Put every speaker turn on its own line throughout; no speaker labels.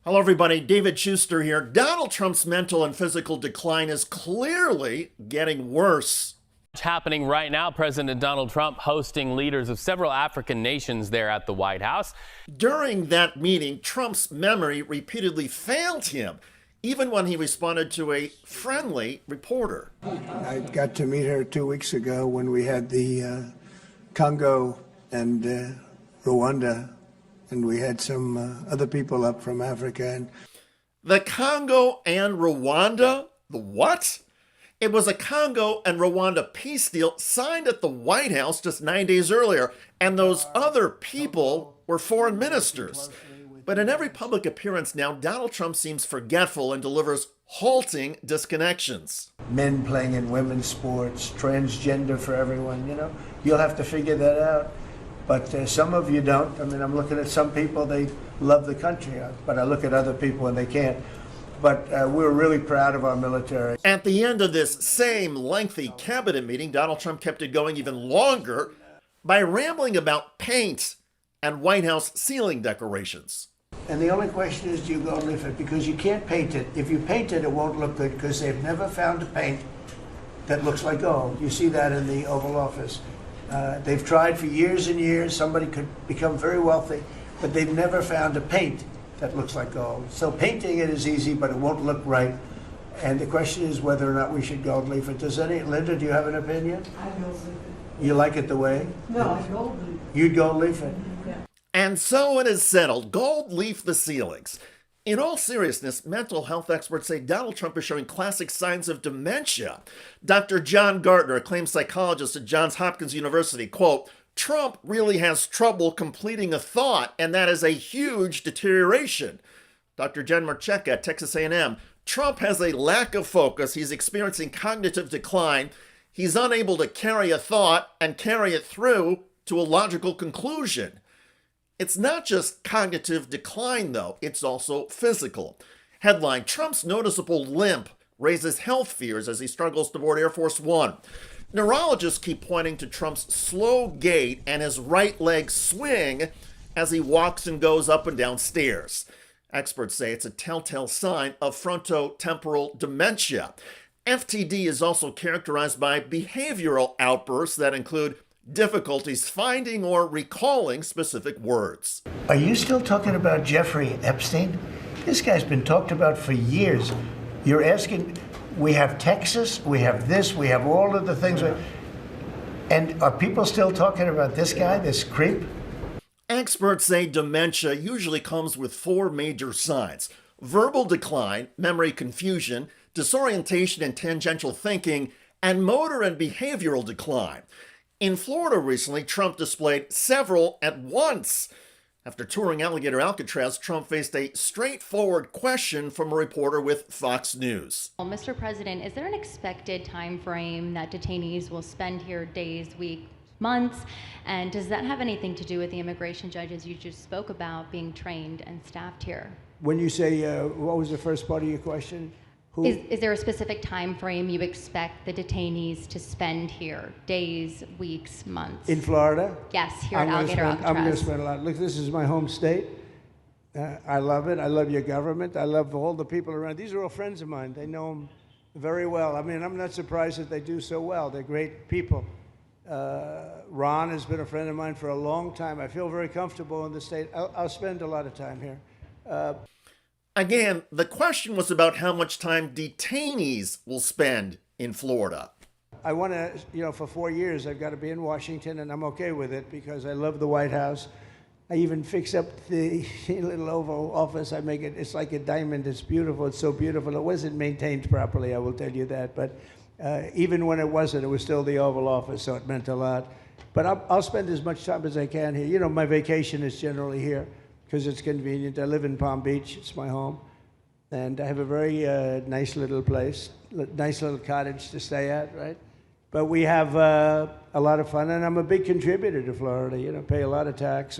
Hello, everybody. David Shuster here. Donald Trump's mental and physical decline is clearly getting worse.
It's happening right now. President Donald Trump hosting leaders of several African nations there at the White House.
During that meeting, Trump's memory repeatedly failed him, even when he responded to a friendly reporter.
I got to meet her 2 weeks ago when we had the Congo and Rwanda, and we had some other people up from Africa. And
the Congo and Rwanda? The what? It was a Congo and Rwanda peace deal signed at the White House just 9 days earlier, and those other people were foreign ministers. But in every public appearance now, Donald Trump seems forgetful and delivers halting disconnections.
men playing in women's sports, transgender for everyone, you'll have to figure that out. But some of you don't. I mean, I'm looking at some people, they love the country, but I look at other people and they can't. But we're really proud of our military.
At the end of this same lengthy cabinet meeting, Donald Trump kept it going even longer by rambling about paint and White House ceiling decorations.
And the only question is, do you go live it? Because you can't paint it. If you paint it, it won't look good because they've never found a paint that looks like gold. You see that in the Oval Office. They've tried for years and years. Somebody could become very wealthy, but they've never found a paint that looks like gold. So painting it is easy, but it won't look right. And the question is whether or not we should gold leaf it. Linda, do you have an opinion?
I gold leaf it.
You like it the way?
No, I gold leaf it.
You'd gold leaf it?
Yeah.
And so it is settled. Gold leaf the ceilings. In all seriousness, mental health experts say Donald Trump is showing classic signs of dementia. Dr. John Gardner, acclaimed psychologist at Johns Hopkins University, quote, "Trump really has trouble completing a thought, and that is a huge deterioration." Dr. Jen Marcheka at Texas A&M, "Trump has a lack of focus. He's experiencing cognitive decline. He's unable to carry a thought and carry it through to a logical conclusion." It's not just cognitive decline, though. It's also physical. Headline, Trump's noticeable limp raises health fears as he struggles to board Air Force One. Neurologists keep pointing to Trump's slow gait and his right leg swing as he walks and goes up and down stairs. Experts say it's a telltale sign of frontotemporal dementia. FTD is also characterized by behavioral outbursts that include difficulties finding or recalling specific words.
Are you still talking about Jeffrey Epstein? This guy's been talked about for years. You're asking, we have Texas, we have this, we have all of the things. And are people still talking about this guy, this creep?
Experts say dementia usually comes with four major signs: verbal decline, memory confusion, disorientation and tangential thinking, and motor and behavioral decline. In Florida recently, Trump displayed several at once. After touring Alligator Alcatraz, Trump faced a straightforward question from a reporter with Fox News.
Well, Mr. President, is there an expected time frame that detainees will spend here, days, weeks, months? And does that have anything to do with the immigration judges you just spoke about being trained and staffed here?
When you say, what was the first part of your question?
Is there a specific time frame you expect the detainees to spend here? Days, weeks, months?
In Florida?
Yes, here at Alligator Alcatraz.
I'm going to spend a lot. Look, this is my home state. I love it. I love your government. I love all the people around. These are all friends of mine. They know them very well. I mean, I'm not surprised that they do so well. They're great people. Ron has been a friend of mine for a long time. I feel very comfortable in the state. I'll spend a lot of time here.
Again, the question was about how much time detainees will spend in Florida.
I want to, for 4 years, I've got to be in Washington, and I'm okay with it because I love the White House. I even fix up the little Oval Office. I make it, it's like a diamond. It's beautiful. It's so beautiful. It wasn't maintained properly, I will tell you that. But even when it wasn't, it was still the Oval Office, so it meant a lot. But I'll spend as much time as I can here. My vacation is generally here, because it's convenient. I live in Palm Beach. It's my home. And I have a very nice little place, nice little cottage to stay at, right? But we have a lot of fun, and I'm a big contributor to Florida, pay a lot of tax.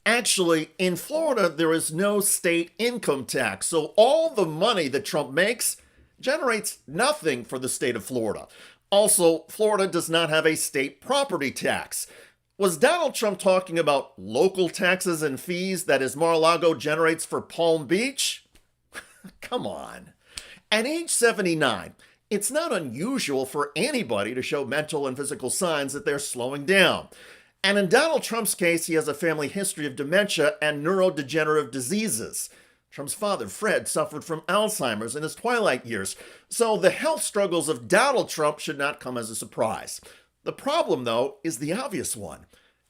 Actually, in Florida, there is no state income tax, so all the money that Trump makes generates nothing for the state of Florida. Also, Florida does not have a state property tax. Was Donald Trump talking about local taxes and fees that his Mar-a-Lago generates for Palm Beach? Come on. At age 79, it's not unusual for anybody to show mental and physical signs that they're slowing down. And in Donald Trump's case, he has a family history of dementia and neurodegenerative diseases. Trump's father, Fred, suffered from Alzheimer's in his twilight years, so the health struggles of Donald Trump should not come as a surprise. The problem, though, is the obvious one.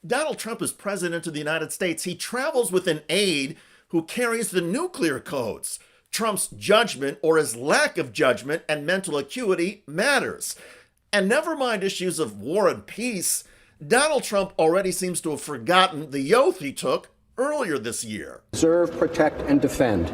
Donald Trump is president of the United States. He travels with an aide who carries the nuclear codes. Trump's judgment, or his lack of judgment, and mental acuity matters. And never mind issues of war and peace, Donald Trump already seems to have forgotten the oath he took earlier this year.
Preserve, protect, and defend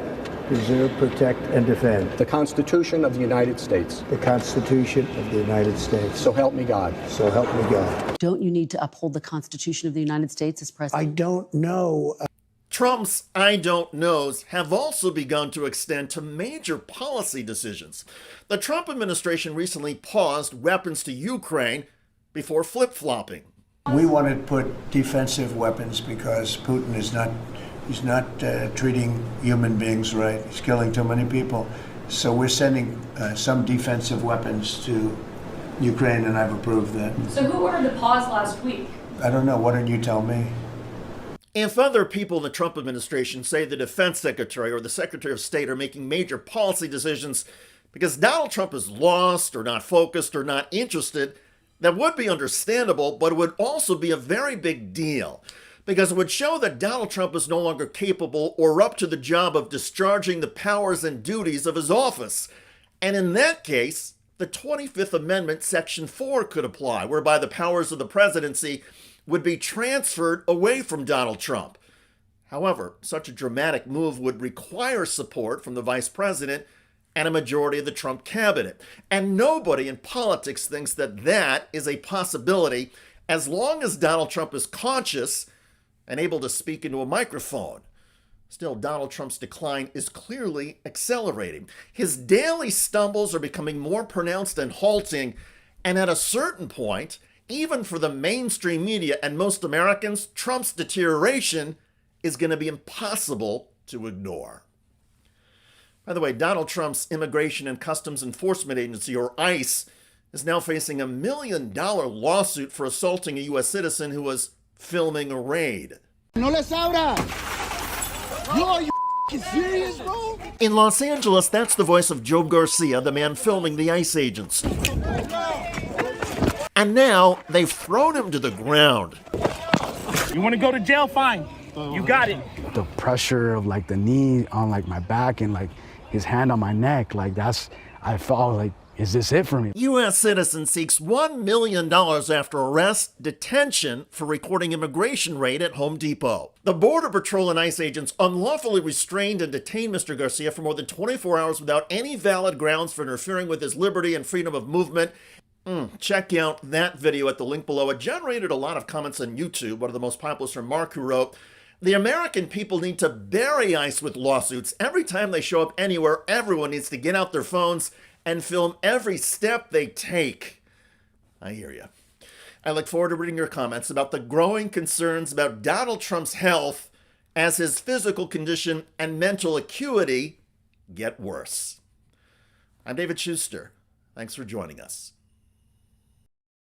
Preserve, protect, and defend
the Constitution of the United States.
the Constitution of the United States.
So help me God.
So help me God.
Don't you need to uphold the Constitution of the United States as
I
president?
don't know.
Trump's I don't knows have also begun to extend to major policy decisions. The Trump administration recently paused weapons to Ukraine before flip-flopping.
We want to put defensive weapons because Putin is not treating human beings right. He's killing too many people. So we're sending some defensive weapons to Ukraine, and I've approved that.
So who ordered the pause last week?
I don't know. Why don't you tell me?
If other people in the Trump administration say the defense secretary or the secretary of state are making major policy decisions because Donald Trump is lost or not focused or not interested, that would be understandable, but it would also be a very big deal because it would show that Donald Trump is no longer capable or up to the job of discharging the powers and duties of his office. And in that case, the 25th Amendment, Section 4 could apply, whereby the powers of the presidency would be transferred away from Donald Trump. However, such a dramatic move would require support from the vice president and a majority of the Trump cabinet. And nobody in politics thinks that that is a possibility as long as Donald Trump is conscious and able to speak into a microphone. Still, Donald Trump's decline is clearly accelerating. His daily stumbles are becoming more pronounced and halting, and at a certain point, even for the mainstream media and most Americans, Trump's deterioration is going to be impossible to ignore. By the way, Donald Trump's Immigration and Customs Enforcement Agency, or ICE, is now facing $1 million lawsuit for assaulting a U.S. citizen who was filming a raid.
No les abra. Yo, are you serious, bro?
In Los Angeles, that's the voice of Joe Garcia, the man filming the ICE agents. And now they've thrown him to the ground.
You want to go to jail? Fine. You got it.
The pressure of like the knee on like my back and like his hand on my neck, like I felt like, is this it for me?
U.S. citizen seeks $1 million after arrest, detention for recording immigration raid at Home Depot. The Border Patrol and ICE agents unlawfully restrained and detained Mr. Garcia for more than 24 hours without any valid grounds for interfering with his liberty and freedom of movement. Check out that video at the link below. It generated a lot of comments on YouTube. One of the most popular from Mark, who wrote, "The American people need to bury ICE with lawsuits. Every time they show up anywhere, everyone needs to get out their phones and film every step they take." I hear you. I look forward to reading your comments about the growing concerns about Donald Trump's health as his physical condition and mental acuity get worse. I'm David Shuster. Thanks for joining us.